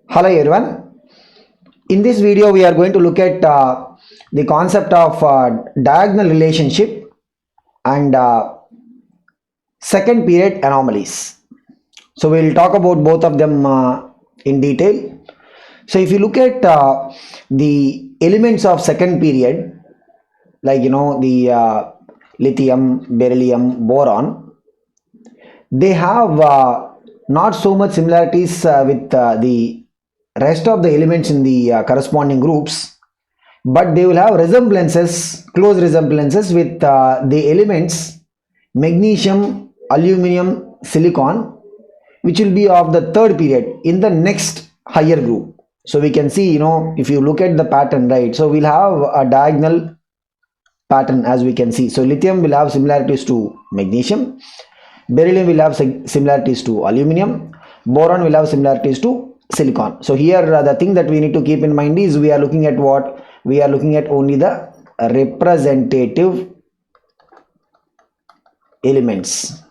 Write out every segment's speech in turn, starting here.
Hello everyone. In this video we are going to look at the concept of diagonal relationship and second period anomalies. So we'll talk about both of them in detail. So if you look at the elements of second period, like the lithium, beryllium, boron, they have not so much similarities with the rest of the elements in the corresponding groups, but they will have resemblances, close resemblances with the elements magnesium, aluminum, silicon, which will be of the third period in the next higher group. So we can see, if you look at the pattern, right? So we'll have a diagonal pattern as we can see. So lithium will have similarities to magnesium, beryllium will have similarities to aluminum, boron will have similarities to silicon. So here the thing that we need to keep in mind is we are looking at what? We are looking at only the representative elements.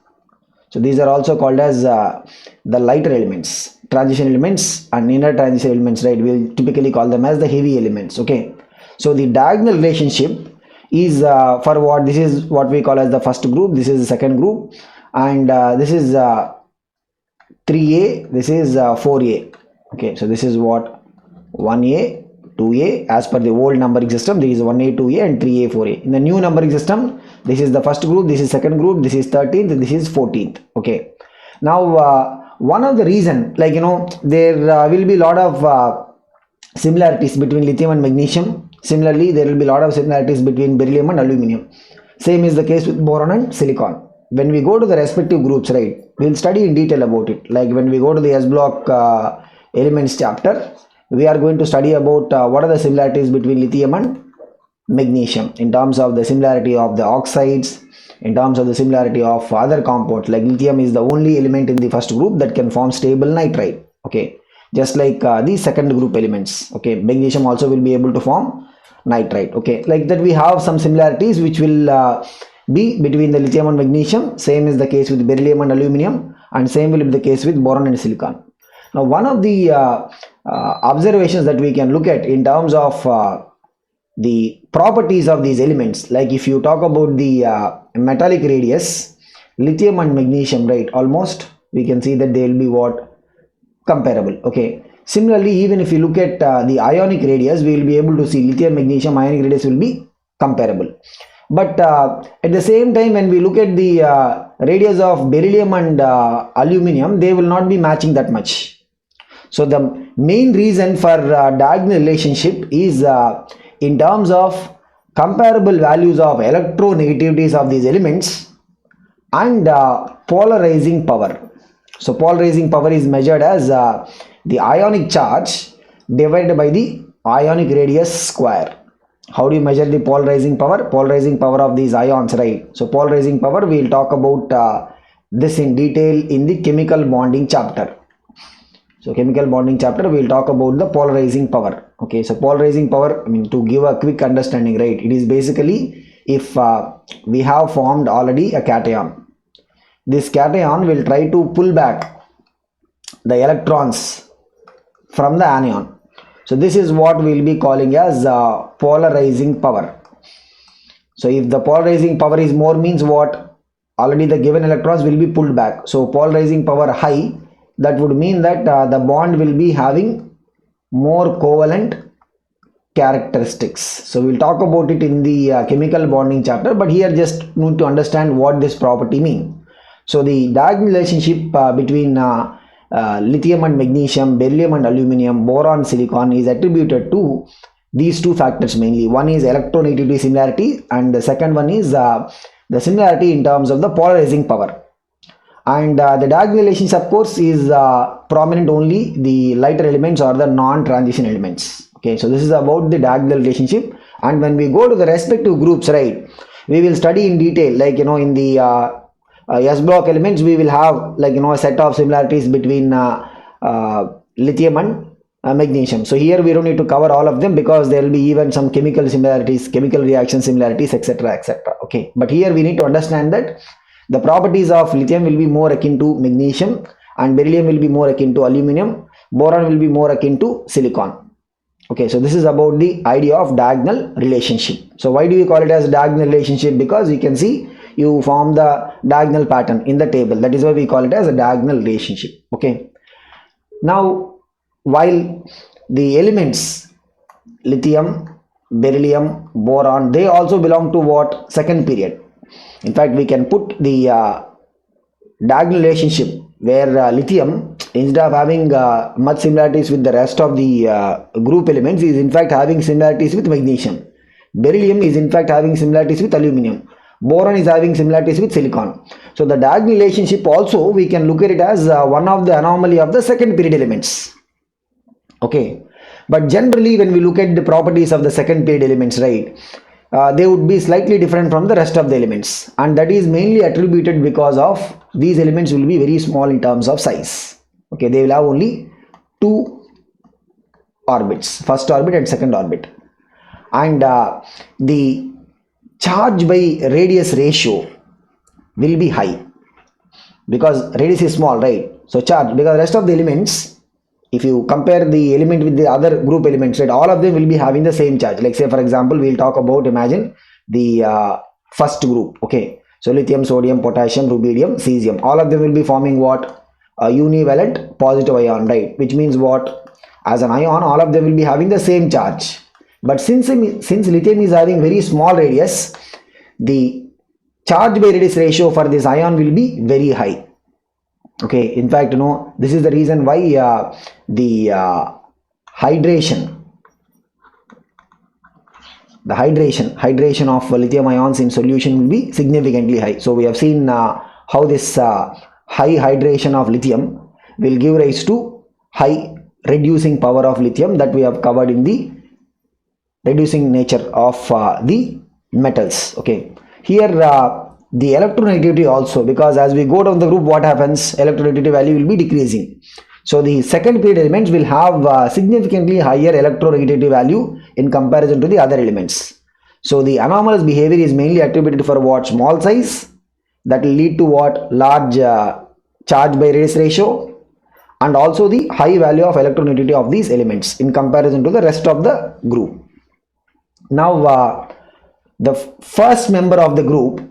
So these are also called as the lighter elements, transition elements and inner transition elements, right? We'll typically call them as the heavy elements. Okay. So the diagonal relationship is for what? This is what we call as the first group, this is the second group, and this is 3a, this is 4a. Okay, so this is what? 1a, 2a. As per the old numbering system, there is 1a, 2a and 3a, 4a. In the new numbering system, this is the first group, this is second group, this is 13th, this is 14th. Okay. Now one of the reason, like there will be a lot of similarities between lithium and magnesium. Similarly, there will be a lot of similarities between beryllium and aluminum. Same is the case with boron and silicon. When we go to the respective groups, right, we'll study in detail about it. Like when we go to the S block elements chapter, we are going to study about what are the similarities between lithium and magnesium in terms of the similarity of the oxides, in terms of the similarity of other compounds. Like lithium is the only element in the first group that can form stable nitride. Okay, just like the second group elements. Okay, magnesium also will be able to form nitride. Okay, like that we have some similarities which will be between the lithium and magnesium. Same is the case with beryllium and aluminum, and same will be the case with boron and silicon. Now one of the observations that we can look at in terms of the properties of these elements, like if you talk about the metallic radius, lithium and magnesium, right, almost we can see that they will be what? Comparable. Okay. Similarly, even if you look at the ionic radius, we will be able to see lithium, magnesium, ionic radius will be comparable. But at the same time, when we look at the radius of beryllium and aluminum, they will not be matching that much. So the main reason for diagonal relationship is in terms of comparable values of electronegativities of these elements and polarizing power. So polarizing power is measured as the ionic charge divided by the ionic radius square. How do you measure the polarizing power? Polarizing power of these ions, right? So polarizing power, we will talk about this in detail in the chemical bonding chapter. So chemical bonding chapter, we will talk about the polarizing power. Okay, so polarizing power, I mean, to give a quick understanding, right, it is basically if we have formed already a cation, this cation will try to pull back the electrons from the anion. So this is what we will be calling as polarizing power. So if the polarizing power is more, means what? Already the given electrons will be pulled back. So polarizing power high, that would mean that the bond will be having more covalent characteristics. So we'll talk about it in the chemical bonding chapter, but here just need to understand what this property means. So the diagonal relationship between lithium and magnesium, beryllium and aluminum, boron, silicon is attributed to these two factors mainly. One is electronegativity similarity, and the second one is the similarity in terms of the polarizing power. And the diagonal relationship, of course, is prominent only the lighter elements or the non-transition elements. Okay, so this is about the diagonal relationship. And when we go to the respective groups, right, we will study in detail, like in the S block elements, we will have like a set of similarities between lithium and magnesium. So here we don't need to cover all of them because there will be even some chemical similarities, chemical reaction similarities, etc., etc. Okay, but here we need to understand that the properties of lithium will be more akin to magnesium and beryllium will be more akin to aluminum. boron will be more akin to silicon. Okay, so this is about the idea of diagonal relationship. So why do you call it as diagonal relationship? Because you can see you form the diagonal pattern in the table. That is why we call it as a diagonal relationship. Okay, now while the elements lithium, beryllium, boron, they also belong to what? Second period. In fact, we can put the diagonal relationship where lithium, instead of having much similarities with the rest of the group elements, is in fact having similarities with magnesium. Beryllium is in fact having similarities with aluminum. Boron is having similarities with silicon. So the diagonal relationship also we can look at it as one of the anomaly of the second period elements. Okay, but generally when we look at the properties of the second period elements, right, they would be slightly different from the rest of the elements, and that is mainly attributed because of these elements will be very small in terms of size. Okay, they will have only two orbits, first orbit and second orbit, and the charge by radius ratio will be high because radius is small, right? So charge, because rest of the elements, if you compare the element with the other group elements, right, all of them will be having the same charge. Like say for example, we'll talk about, imagine the first group. Okay, so lithium, sodium, potassium, rubidium, cesium, all of them will be forming what? A univalent positive ion, right? Which means what? As an ion, all of them will be having the same charge. But since lithium is having very small radius, the charge by radius ratio for this ion will be very high. Okay, in fact, this is the reason why the hydration of lithium ions in solution will be significantly high. So we have seen how this high hydration of lithium will give rise to high reducing power of lithium, that we have covered in the reducing nature of the metals. Okay, here the electronegativity also, because as we go down the group, what happens? Electronegativity value will be decreasing. So the second period elements will have significantly higher electronegativity value in comparison to the other elements. So the anomalous behavior is mainly attributed for what? Small size, that will lead to what? Large charge by radius ratio, and also the high value of electronegativity of these elements in comparison to the rest of the group. Now the first member of the group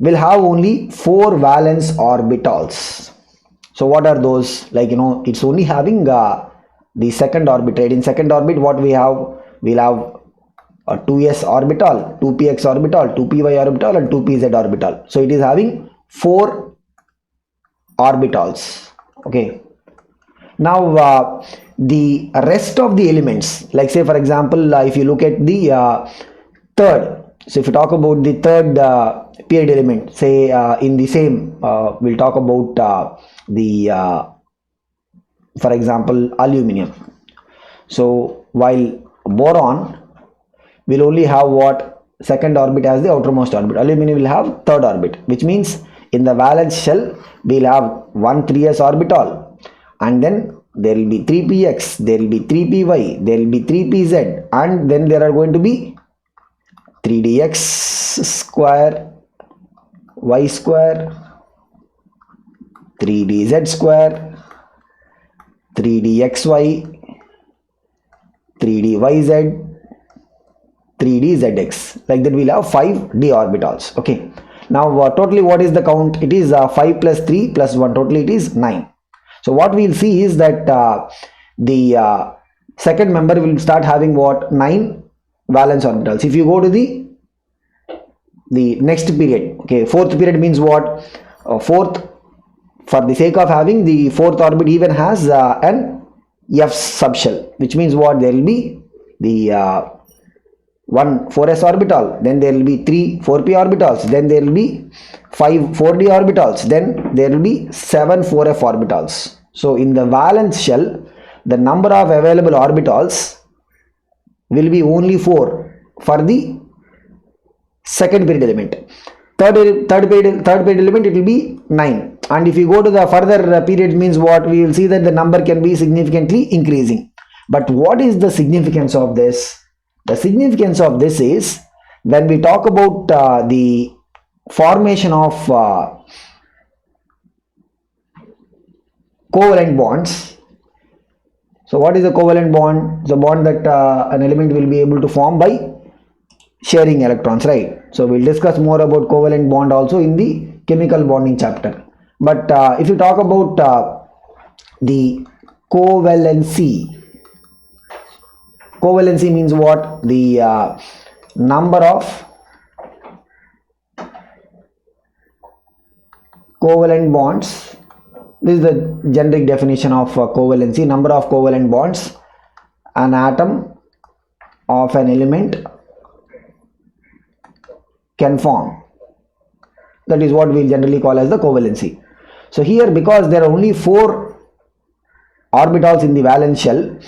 will have only 4 valence orbitals. So what are those? Like, it's only having the second orbit, right? In second orbit, what we have? We'll have a 2s orbital, 2px orbital, 2py orbital, and 2pz orbital. So it is having 4 orbitals. Okay, now the rest of the elements, like say for example, if you look at the third, so if you talk about the third period element, say in the same, we'll talk about for example, aluminum. So while boron will only have what? Second orbit as the outermost orbit, aluminum will have third orbit, which means in the valence shell we'll have 1 3s orbital, and then there will be 3px, there will be 3py, there will be 3pz, and then there are going to be 3dx square, y square, 3dz square, 3dxy, 3dyz, 3dzx. Like that we'll have 5 d orbitals. Okay, now totally what is the count? It is 5 plus 3 plus 1, totally it is 9. So what we'll see is that the second member will start having what? 9 valence orbitals. If you go to the next period, okay, fourth period means what? Fourth, for the sake of having the fourth orbit, even has an f subshell, which means what? There will be the 1 4s orbital, then there will be 3 4p orbitals, then there will be 5 4d orbitals, then there will be 7 4f orbitals. So in the valence shell, the number of available orbitals will be only 4 for the second period element. Third period element, it will be 9. And if you go to the further period, means what? We will see that the number can be significantly increasing. But what is the significance of this? The significance of this is when we talk about the formation of covalent bonds. So what is a covalent bond? It's a bond that an element will be able to form by sharing electrons, right? So we'll discuss more about covalent bond also in the chemical bonding chapter. But if you talk about the covalency means what? The number of covalent bonds. This is the generic definition of covalency. Number of covalent bonds an atom of an element can form. That is what we generally call as the covalency. So here, because there are only 4 orbitals in the valence shell,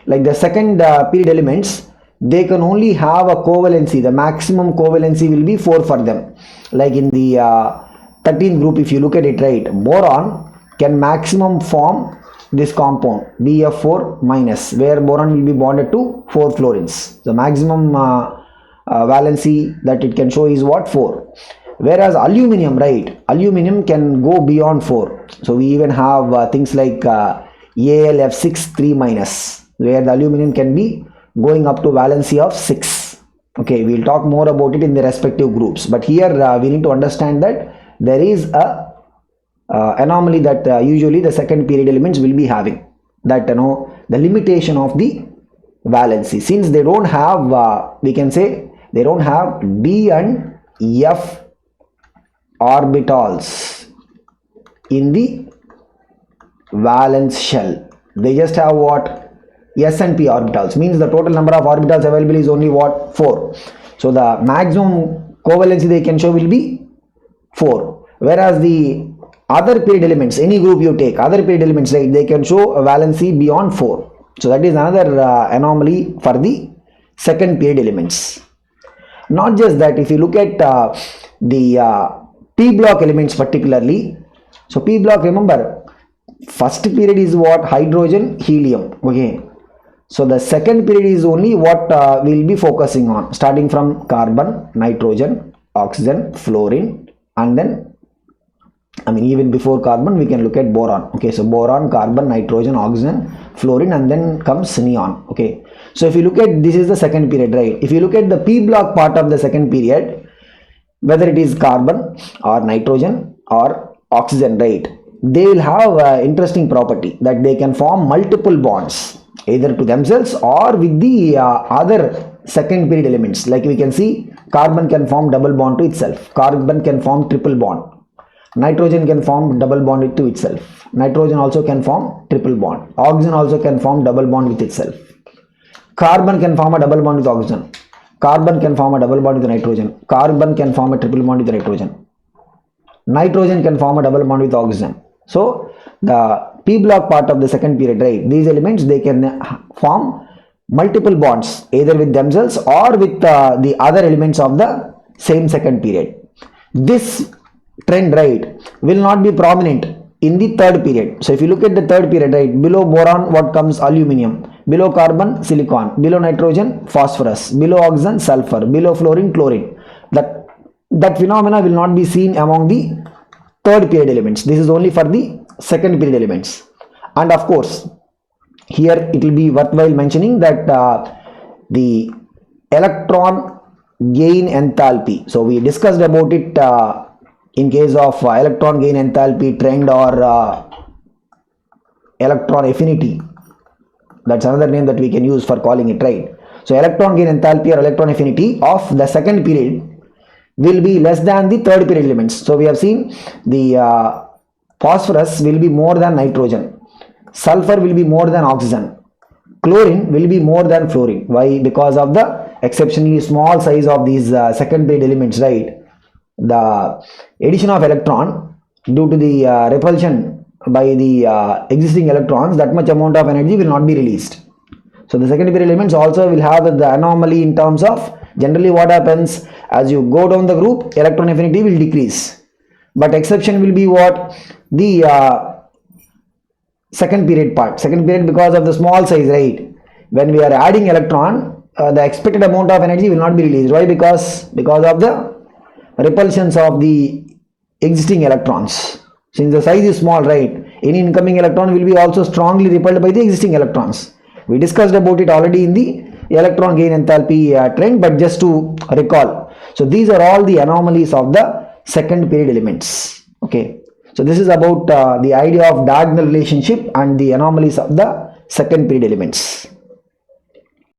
like the second period elements, they can only have a covalency. The maximum covalency will be 4 for them. Like in the 13th group, if you look at it, right, boron can maximum form this compound BF4 minus, where boron will be bonded to 4 fluorines. The maximum valency that it can show is what? 4. Whereas aluminum, right, aluminum can go beyond 4. So we even have things like AlF6 3 minus, where the aluminum can be going up to valency of 6. Okay, we'll talk more about it in the respective groups, but here we need to understand that there is a anomaly that usually the second period elements will be having, that the limitation of the valency, since they don't have we can say they don't have d and f orbitals in the valence shell. They just have what? S and p orbitals, means the total number of orbitals available is only what? 4. So the maximum covalency they can show will be 4, whereas the other period elements, any group you take, other period elements, right, they can show a valency beyond 4. So that is another anomaly for the second period elements. Not just that, if you look at the p block elements particularly, so p block, remember, first period is what? Hydrogen, helium. Okay, so the second period is only what we'll be focusing on, starting from carbon, nitrogen, oxygen, fluorine, and then even before carbon we can look at boron. Okay, so boron, carbon, nitrogen, oxygen, fluorine, and then comes neon. Okay, so if you look at, this is the second period, right? If you look at the p block part of the second period, whether it is carbon or nitrogen or oxygen, right, they will have an interesting property that they can form multiple bonds, either to themselves or with the other second period elements. Like we can see, carbon can form double bond to itself, carbon can form triple bond, nitrogen can form double bond to itself, nitrogen also can form triple bond, oxygen also can form double bond with itself, carbon can form a double bond with oxygen, carbon can form a double bond with nitrogen, carbon can form a triple bond with nitrogen, nitrogen can form a double bond with oxygen. So the p block part of the second period, right, these elements, they can form multiple bonds either with themselves or with the other elements of the same second period. This trend, right, will not be prominent in the third period. So if you look at the third period, right, below boron what comes? Aluminum, below carbon silicon, below nitrogen phosphorus, below oxygen sulfur, below fluorine chlorine. That phenomena will not be seen among the third period elements. This is only for the second period elements. And of course, here it will be worthwhile mentioning that the electron gain enthalpy. So we discussed about it in case of electron gain enthalpy trend or electron affinity. That's another name that we can use for calling it, right? So electron gain enthalpy or electron affinity of the second period will be less than the third period elements. So we have seen the phosphorus will be more than nitrogen, sulfur will be more than oxygen, chlorine will be more than fluorine. Why? Because of the exceptionally small size of these second period elements, right? The addition of electron due to the repulsion by the existing electrons, that much amount of energy will not be released. So the second period elements also will have the anomaly in terms of, generally what happens, as you go down the group, electron affinity will decrease, but exception will be what? The second period part. Second period, because of the small size, right, when we are adding electron, the expected amount of energy will not be released. Why? Because of the repulsions of the existing electrons. Since the size is small, right, any incoming electron will be also strongly repelled by the existing electrons. We discussed about it already in the electron gain enthalpy trend, but just to recall. So these are all the anomalies of the second period elements. Okay. So this is about the idea of diagonal relationship and the anomalies of the second period elements.